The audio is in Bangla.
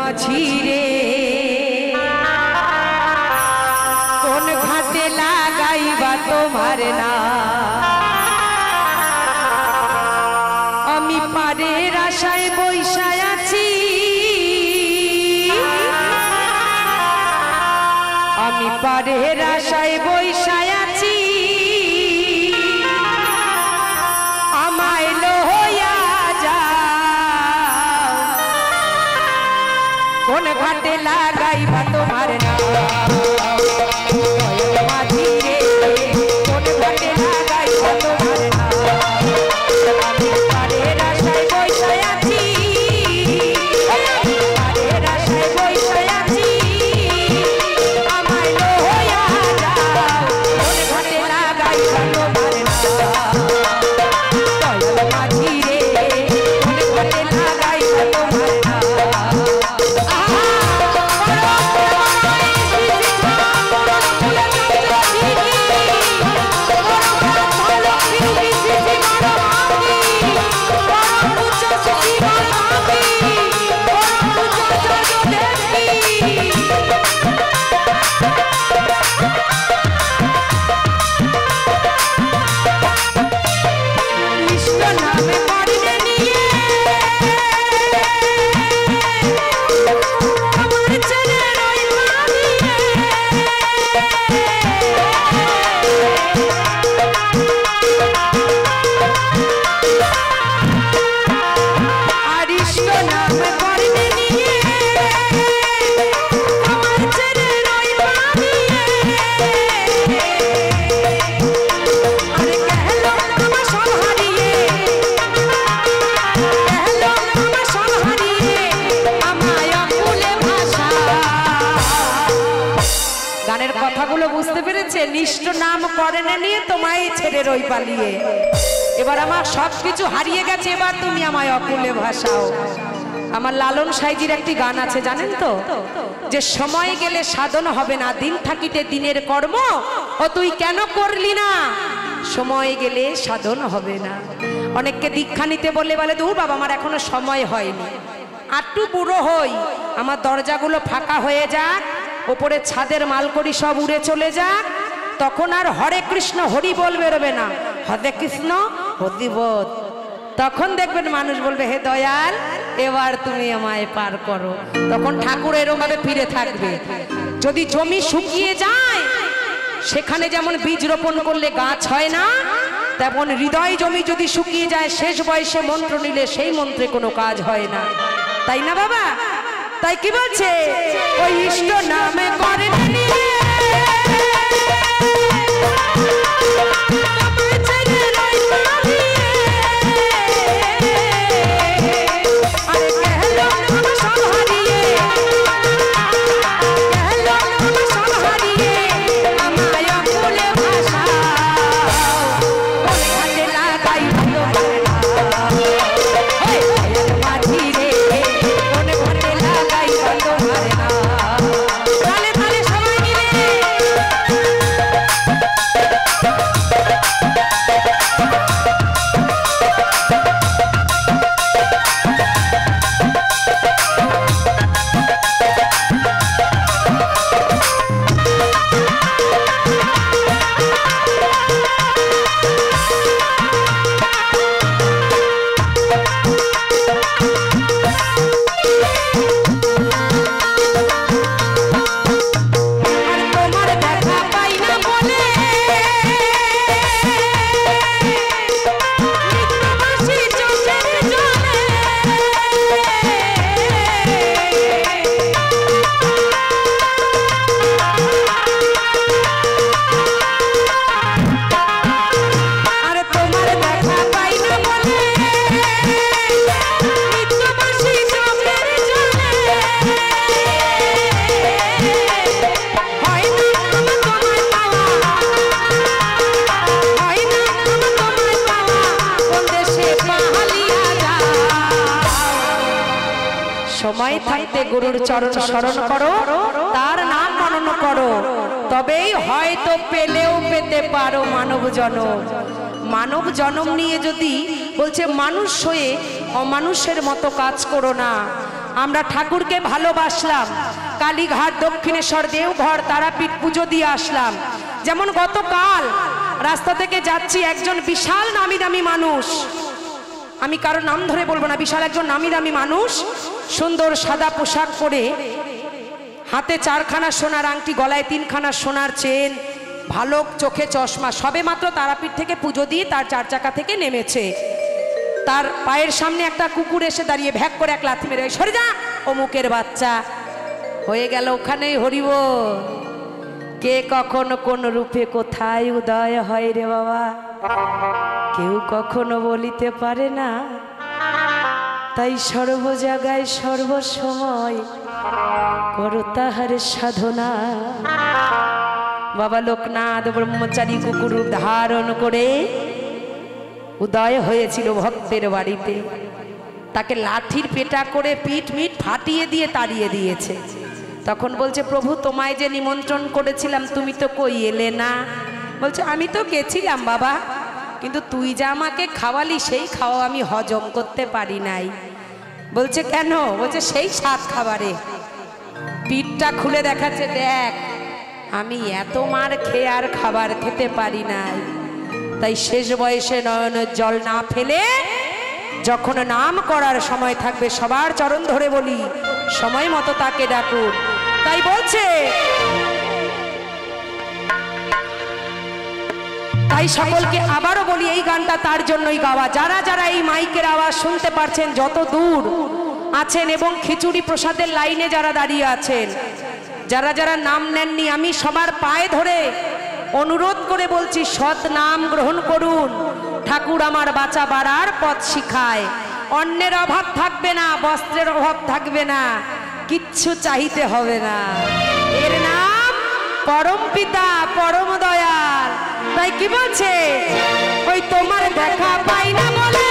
মাঝি রে কোন ঘাটে লাগাইবা তোমার না আমি পারের আশায় বৈশায় আছি আমি পারের আশায় বৈশায় আছি আমায় লইয়া যাও কোন ঘাটে লাগাইবা তোমার না মাঝি রে কোন ঘাটে লাগাইবা তোমার না আমি পারের আশায় বৈশায় আছি পারের আশায় বৈশায় আছি আমায় লইয়া যাও কোন ঘাটে লাগাইবা তোমার না মাঝি রে কোন ঘাটে লাগাইবা তোমার না বুঝতে পেরেছে নিষ্ঠ নাম করেন নিয়ে তোমায় ছেড়ে রই পালিয়ে এবার আমার সবকিছু হারিয়ে গেছে এবার তুমি আমায় অকুলে ভাসাও আমার লালন সাইজির একটি গান আছে জানেন তো যে সময় গেলে সাধন হবে না দিন থাকিতে দিনের কর্ম ও তুই কেন করলি না সময় গেলে সাধন হবে না অনেককে দীক্ষা নিতে বললে বলে দূর বাবা আমার এখনো সময় হয়নি আটটু বুড়ো হই আমার দরজাগুলো ফাঁকা হয়ে যাক উপরে ছাদের মালকড়ি সব উড়ে চলে যাক তখন আর হরে কৃষ্ণ হরি বল বেরোবে না হরে কৃষ্ণ হরি বল তখন দেখবেন মানুষ বলবে হে দয়াল এবার তুমি আমায় পার করো তখন ঠাকুর এরকম ভাবে ফিরে থাকবে যদি জমি শুকিয়ে যায় সেখানে যেমন বীজ রোপণ করলে গাছ হয় না তেমন হৃদয় জমি যদি শুকিয়ে যায় শেষ বয়সে মন্ত্র নিলে সেই মন্ত্রে কোনো কাজ হয় না তাই না বাবা তাই কি বলছে ওই ইষ্ট নামে করেন সময় থাকতে গুরুর চরণ শরণ করো তার নাম মনন করো তবেই হয়তো পেলেও পেতে পারো মানব জন্ম মানব জন্ম নিয়ে যদি বলছে মানুষ হয়ে অমানুষের মতো কাজ করো না আমরা ঠাকুরকে ভালোবাসলাম, কালীঘাট, দক্ষিণেশ্বর, দেওঘর, তারাপীঠ পুজো দিয়ে আসলাম। যেমন গতকাল রাস্তা থেকে যাচ্ছি, একজন বিশাল নামি দামি মানুষ, আমি কারো নাম ধরে বলবো না, বিশাল একজন নামি দামি মানুষ, সুন্দর সাদা পোশাক পরে, হাতে 4খানা সোনার আংটি, গলায় 3খানা সোনার চেন, ভালো চোখে চশমা, সবে মাত্র তারাপীঠ থেকে পুজো দিয়ে তার 4 চাকা থেকে নেমেছে। তার পায়ের সামনে একটা কুকুর এসে দাঁড়িয়ে ভ্যাক করে এক লাথি মেরে, সরে যা অমুকের বাচ্চা। হয়ে গেল ওখানেই হরিব। কে কখন কোন রূপে কোথায় উদয় হয় রে বাবা, কেউ কখনো বলিতে পারে না। তাই সর্ব জায়গায় সর্বসময় করো তাহার সাধনা। বাবা লোকনাথ ব্রহ্মচারী কুকুর ধারণ করে উদয় হয়েছিল ভক্তের বাড়িতে। তাকে লাঠির পেটা করে পিঠ মিট ফাটিয়ে দিয়ে তাড়িয়ে দিয়েছে। তখন বলছে, প্রভু তোমায় যে নিমন্ত্রণ করেছিলাম তুমি তো কই এলে না। বলছে, আমি তো গেছিলাম বাবা, কিন্তু তুই যা আমাকে খাওয়ালি সেই খাওয়া আমি হজম করতে পারি নাই। বলছে কেন? বলছে সেই 7 খাবারে। পিঠটা খুলে দেখাচ্ছে, দেখ আমি এত মার খেয়ে আর খাবার খেতে পারি নাই। তাই শেষ বয়সে নয়নের জল না ফেলে যখন নাম করার সময় থাকবে, সবার চরণ ধরে বলি, সময় মতো তাকে ডাকুন। তাই বলছে, তাই সকলকে আবারও বলি, এই গানটা তার জন্যই গাওয়া। যারা যারা এই মাইকের আওয়াজ শুনতে পারছেন, যত দূর আছেন এবং খিচুড়ি প্রসাদের লাইনে যারা দাঁড়িয়ে আছেন, যারা যারা নাম নেননি, আমি সবার পায়ে ধরে অনুরোধ করে বলছি, সৎ নাম গ্রহণ করুন। ঠাকুর আমার বাঁচা বাড়ার পথ শিখায়। অন্যের অভাব থাকবে না, বস্ত্রের অভাব থাকবে না, কিচ্ছু চাইতে হবে না। এর নাম পরম পিতা, পরম দয়াল। তাই কি বলছে, ওই তোমার দেখা পাই না বলে